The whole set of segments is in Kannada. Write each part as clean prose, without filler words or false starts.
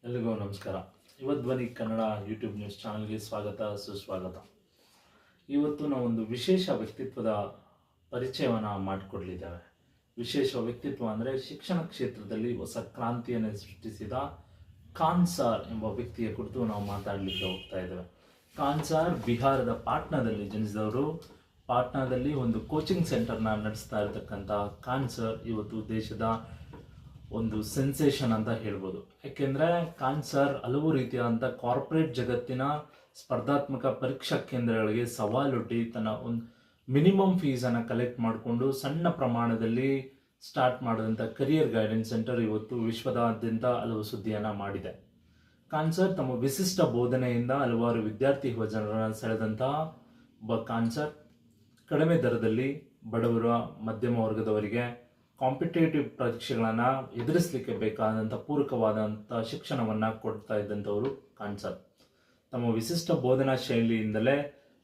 ಎಲ್ರಿಗೂ ನಮಸ್ಕಾರ. ಧ್ವನಿ ಕನ್ನಡ ಯೂಟ್ಯೂಬ್ ನ್ಯೂಸ್ ಚಾನಲ್ಗೆ ಸ್ವಾಗತ ಸುಸ್ವಾಗತ. ಇವತ್ತು ನಾವು ಒಂದು ವಿಶೇಷ ವ್ಯಕ್ತಿತ್ವದ ಪರಿಚಯವನ್ನು ಮಾಡಿಕೊಡಲಿದ್ದೇವೆ. ವಿಶೇಷ ವ್ಯಕ್ತಿತ್ವ ಅಂದರೆ ಶಿಕ್ಷಣ ಕ್ಷೇತ್ರದಲ್ಲಿ ಹೊಸ ಕ್ರಾಂತಿಯನ್ನು ಸೃಷ್ಟಿಸಿದ ಖಾನ್ ಸಾರ್ ಎಂಬ ವ್ಯಕ್ತಿಯ ಕುರಿತು ನಾವು ಮಾತಾಡಲಿಕ್ಕೆ ಹೋಗ್ತಾ ಇದ್ದೇವೆ. ಖಾನ್ ಸಾರ್ ಬಿಹಾರದ ಪಾಟ್ನಾದಲ್ಲಿ ಜನಿಸಿದವರು. ಪಾಟ್ನಾದಲ್ಲಿ ಒಂದು ಕೋಚಿಂಗ್ ಸೆಂಟರ್ನ ನಡೆಸ್ತಾ ಇರತಕ್ಕಂಥ ಖಾನ್ ಸರ್ ಇವತ್ತು ದೇಶದ ಒಂದು ಸೆನ್ಸೇಷನ್ ಅಂತ ಹೇಳ್ಬೋದು. ಯಾಕೆಂದರೆ ಖಾನ್ ಸರ್ ಹಲವು ರೀತಿಯಾದಂಥ ಕಾರ್ಪೊರೇಟ್ ಜಗತ್ತಿನ ಸ್ಪರ್ಧಾತ್ಮಕ ಪರೀಕ್ಷಾ ಕೇಂದ್ರಗಳಿಗೆ ಸವಾಲೊಡ್ಡಿ ತನ್ನ ಒಂದು ಮಿನಿಮಮ್ ಫೀಸನ್ನು ಕಲೆಕ್ಟ್ ಮಾಡಿಕೊಂಡು ಸಣ್ಣ ಪ್ರಮಾಣದಲ್ಲಿ ಸ್ಟಾರ್ಟ್ ಮಾಡಿದಂಥ ಕರಿಯರ್ ಗೈಡೆನ್ಸ್ ಸೆಂಟರ್ ಇವತ್ತು ವಿಶ್ವದಾದ್ಯಂತ ಹಲವು ಸುದ್ದಿಯನ್ನು ಮಾಡಿದೆ. ಖಾನ್ ಸರ್ ತಮ್ಮ ವಿಶಿಷ್ಟ ಬೋಧನೆಯಿಂದ ಹಲವಾರು ವಿದ್ಯಾರ್ಥಿ ಯುವಜನರನ್ನು ಸೆಳೆದಂತಹ ಒಬ್ಬ ಖಾನ್ ಸರ್ ಕಡಿಮೆ ದರದಲ್ಲಿ ಬಡವರ ಮಧ್ಯಮ ವರ್ಗದವರಿಗೆ ಕಾಂಪಿಟೇಟಿವ್ ಪರೀಕ್ಷೆಗಳನ್ನು ಎದುರಿಸಲಿಕ್ಕೆ ಬೇಕಾದಂಥ ಪೂರಕವಾದಂಥ ಶಿಕ್ಷಣವನ್ನು ಕೊಡ್ತಾ ಇದ್ದಂಥವರು ಖಾನ್ ಸರ್. ತಮ್ಮ ವಿಶಿಷ್ಟ ಬೋಧನಾ ಶೈಲಿಯಿಂದಲೇ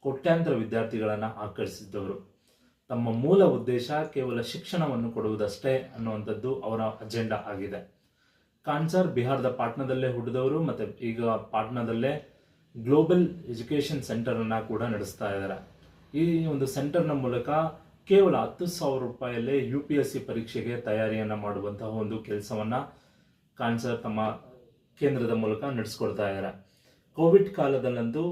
ಕೋಟ್ಯಾಂತರ ವಿದ್ಯಾರ್ಥಿಗಳನ್ನು ಆಕರ್ಷಿಸಿದವರು. ತಮ್ಮ ಮೂಲ ಉದ್ದೇಶ ಕೇವಲ ಶಿಕ್ಷಣವನ್ನು ಕೊಡುವುದಷ್ಟೇ ಅನ್ನುವಂಥದ್ದು ಅವರ ಅಜೆಂಡಾ ಆಗಿದೆ. ಖಾನ್ ಸರ್ ಬಿಹಾರದ ಪಾಟ್ನಾದಲ್ಲೇ ಹುಟ್ಟಿದವರು ಮತ್ತು ಈಗ ಪಾಟ್ನಾದಲ್ಲೇ ಗ್ಲೋಬಲ್ ಎಜುಕೇಷನ್ ಸೆಂಟರನ್ನು ಕೂಡ ನಡೆಸ್ತಾ ಇದ್ದಾರೆ. ಈ ಒಂದು ಸೆಂಟರ್ನ ಮೂಲಕ ಕೇವಲ 10,000 ರೂಪಾಯಲ್ಲೇ UPSC ಪರೀಕ್ಷೆಗೆ ತಯಾರಿಯನ್ನು ಮಾಡುವಂತಹ ಒಂದು ಕೆಲಸವನ್ನು ಖಾನ್ ಸರ್ ತಮ್ಮ ಕೇಂದ್ರದ ಮೂಲಕ ನಡೆಸ್ಕೊಡ್ತಾ ಇದ್ದಾರೆ. ಕೋವಿಡ್ ಕಾಲದಲ್ಲಂತೂ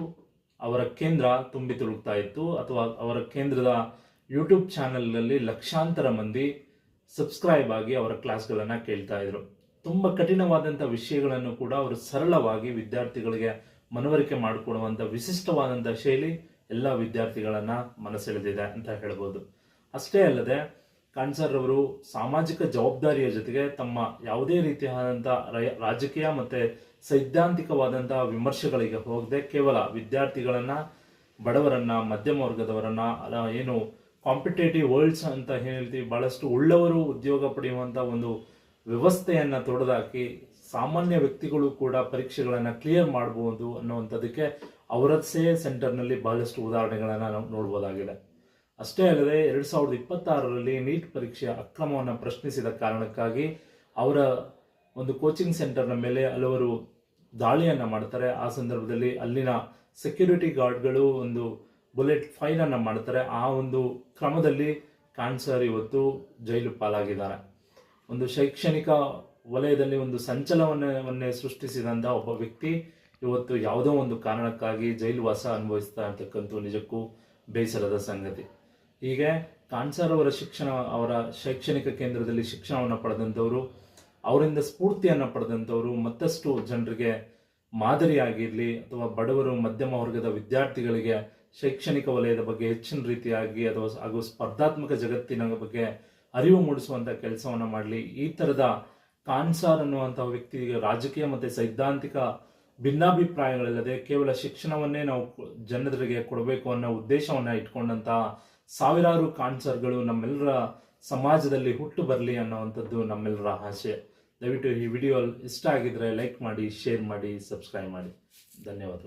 ಅವರ ಕೇಂದ್ರ ತುಂಬಿ ತುಳುಕ್ತಾ ಇತ್ತು. ಅಥವಾ ಅವರ ಕೇಂದ್ರದ ಯೂಟ್ಯೂಬ್ ಚಾನಲ್ನಲ್ಲಿ ಲಕ್ಷಾಂತರ ಮಂದಿ ಸಬ್ಸ್ಕ್ರೈಬ್ ಆಗಿ ಅವರ ಕ್ಲಾಸ್ಗಳನ್ನು ಕೇಳ್ತಾ ಇದ್ರು. ತುಂಬ ಕಠಿಣವಾದಂಥ ವಿಷಯಗಳನ್ನು ಕೂಡ ಅವರು ಸರಳವಾಗಿ ವಿದ್ಯಾರ್ಥಿಗಳಿಗೆ ಮನವರಿಕೆ ಮಾಡಿಕೊಡುವಂಥ ವಿಶಿಷ್ಟವಾದಂಥ ಶೈಲಿ ಎಲ್ಲ ವಿದ್ಯಾರ್ಥಿಗಳನ್ನು ಮನಸೆಳೆದಿದೆ ಅಂತ ಹೇಳ್ಬೋದು. ಅಷ್ಟೇ ಅಲ್ಲದೆ ಖಾನ್ ಸರ್ ಅವರು ಸಾಮಾಜಿಕ ಜವಾಬ್ದಾರಿಯ ಜೊತೆಗೆ ತಮ್ಮ ಯಾವುದೇ ರೀತಿಯಾದಂಥ ರಾಜಕೀಯ ಮತ್ತು ಸೈದ್ಧಾಂತಿಕವಾದಂತಹ ವಿಮರ್ಶೆಗಳಿಗೆ ಹೋಗದೆ ಕೇವಲ ವಿದ್ಯಾರ್ಥಿಗಳನ್ನು, ಬಡವರನ್ನು, ಮಧ್ಯಮ ವರ್ಗದವರನ್ನು, ಏನು ಕಾಂಪಿಟೇಟಿವ್ ವರ್ಲ್ಡ್ಸ್ ಅಂತ ಹೇಳ್ತೀವಿ, ಭಾಳಷ್ಟು ಉಳ್ಳವರು ಉದ್ಯೋಗ ಪಡೆಯುವಂಥ ಒಂದು ವ್ಯವಸ್ಥೆಯನ್ನು ತೊಡೆದಾಕಿ ಸಾಮಾನ್ಯ ವ್ಯಕ್ತಿಗಳು ಕೂಡ ಪರೀಕ್ಷೆಗಳನ್ನು ಕ್ಲಿಯರ್ ಮಾಡಬಹುದು ಅನ್ನುವಂಥದ್ದಕ್ಕೆ ಅವರದ್ದೇ ಸೆಂಟರ್ನಲ್ಲಿ ಬಹಳಷ್ಟು ಉದಾಹರಣೆಗಳನ್ನು ನಾವು ನೋಡ್ಬೋದಾಗಿದೆ. ಅಷ್ಟೇ ಅಲ್ಲದೆ 2026ರಲ್ಲಿ ನೀಟ್ ಪರೀಕ್ಷೆಯ ಅಕ್ರಮವನ್ನು ಪ್ರಶ್ನಿಸಿದ ಕಾರಣಕ್ಕಾಗಿ ಅವರ ಒಂದು ಕೋಚಿಂಗ್ ಸೆಂಟರ್ನ ಮೇಲೆ ಹಲವರು ದಾಳಿಯನ್ನು ಮಾಡ್ತಾರೆ. ಆ ಸಂದರ್ಭದಲ್ಲಿ ಅಲ್ಲಿನ ಸೆಕ್ಯೂರಿಟಿ ಗಾರ್ಡ್ಗಳು ಒಂದು ಬುಲೆಟ್ ಫೈರನ್ನು ಮಾಡ್ತಾರೆ. ಆ ಒಂದು ಕ್ರಮದಲ್ಲಿ ಖಾನ್ ಸರ್ ಇವತ್ತು ಜೈಲು ಪಾಲಾಗಿದ್ದಾರೆ. ಒಂದು ಶೈಕ್ಷಣಿಕ ವಲಯದಲ್ಲಿ ಒಂದು ಸಂಚಲನವನ್ನೇ ಸೃಷ್ಟಿಸಿದಂಥ ಒಬ್ಬ ವ್ಯಕ್ತಿ ಇವತ್ತು ಯಾವುದೋ ಒಂದು ಕಾರಣಕ್ಕಾಗಿ ಜೈಲು ವಾಸ ಅನುಭವಿಸ್ತಾ ಇರ್ತಕ್ಕಂಥ ನಿಜಕ್ಕೂ ಬೇಸರದ ಸಂಗತಿ. ಹೀಗೆ ಖಾನ್ ಸರ್ ಅವರ ಶೈಕ್ಷಣಿಕ ಕೇಂದ್ರದಲ್ಲಿ ಶಿಕ್ಷಣವನ್ನು ಪಡೆದಂಥವರು, ಅವರಿಂದ ಸ್ಫೂರ್ತಿಯನ್ನು ಪಡೆದಂಥವರು ಮತ್ತಷ್ಟು ಜನರಿಗೆ ಮಾದರಿಯಾಗಿರಲಿ ಅಥವಾ ಬಡವರು ಮಧ್ಯಮ ವರ್ಗದ ವಿದ್ಯಾರ್ಥಿಗಳಿಗೆ ಶೈಕ್ಷಣಿಕ ವಲಯದ ಬಗ್ಗೆ ಹೆಚ್ಚಿನ ರೀತಿಯಾಗಿ ಹಾಗೂ ಸ್ಪರ್ಧಾತ್ಮಕ ಜಗತ್ತಿನ ಬಗ್ಗೆ ಅರಿವು ಮೂಡಿಸುವಂಥ ಕೆಲಸವನ್ನು ಮಾಡಲಿ. ಈ ಥರದ ಖಾನ್ ಸರ್ ಅನ್ನುವಂಥ ವ್ಯಕ್ತಿಗೆ ರಾಜಕೀಯ ಮತ್ತು ಸೈದ್ಧಾಂತಿಕ ಭಿನ್ನಾಭಿಪ್ರಾಯಗಳಿಲ್ಲದೆ ಕೇವಲ ಶಿಕ್ಷಣವನ್ನೇ ನಾವು ಜನರಿಗೆ ಕೊಡಬೇಕು ಅನ್ನೋ ಉದ್ದೇಶವನ್ನು ಇಟ್ಕೊಂಡಂತಹ ಸಾವಿರಾರು ಖಾನ್ ಸರ್ಗಳು ನಮ್ಮೆಲ್ಲರ ಸಮಾಜದಲ್ಲಿ ಹುಟ್ಟು ಬರಲಿ ಅನ್ನೋವಂಥದ್ದು ನಮ್ಮೆಲ್ಲರ ಆಸೆ. ದಯವಿಟ್ಟು ಈ ವಿಡಿಯೋ ಇಷ್ಟ ಆಗಿದ್ರೆ ಲೈಕ್ ಮಾಡಿ, ಶೇರ್ ಮಾಡಿ, ಸಬ್ಸ್ಕ್ರೈಬ್ ಮಾಡಿ. ಧನ್ಯವಾದಗಳು.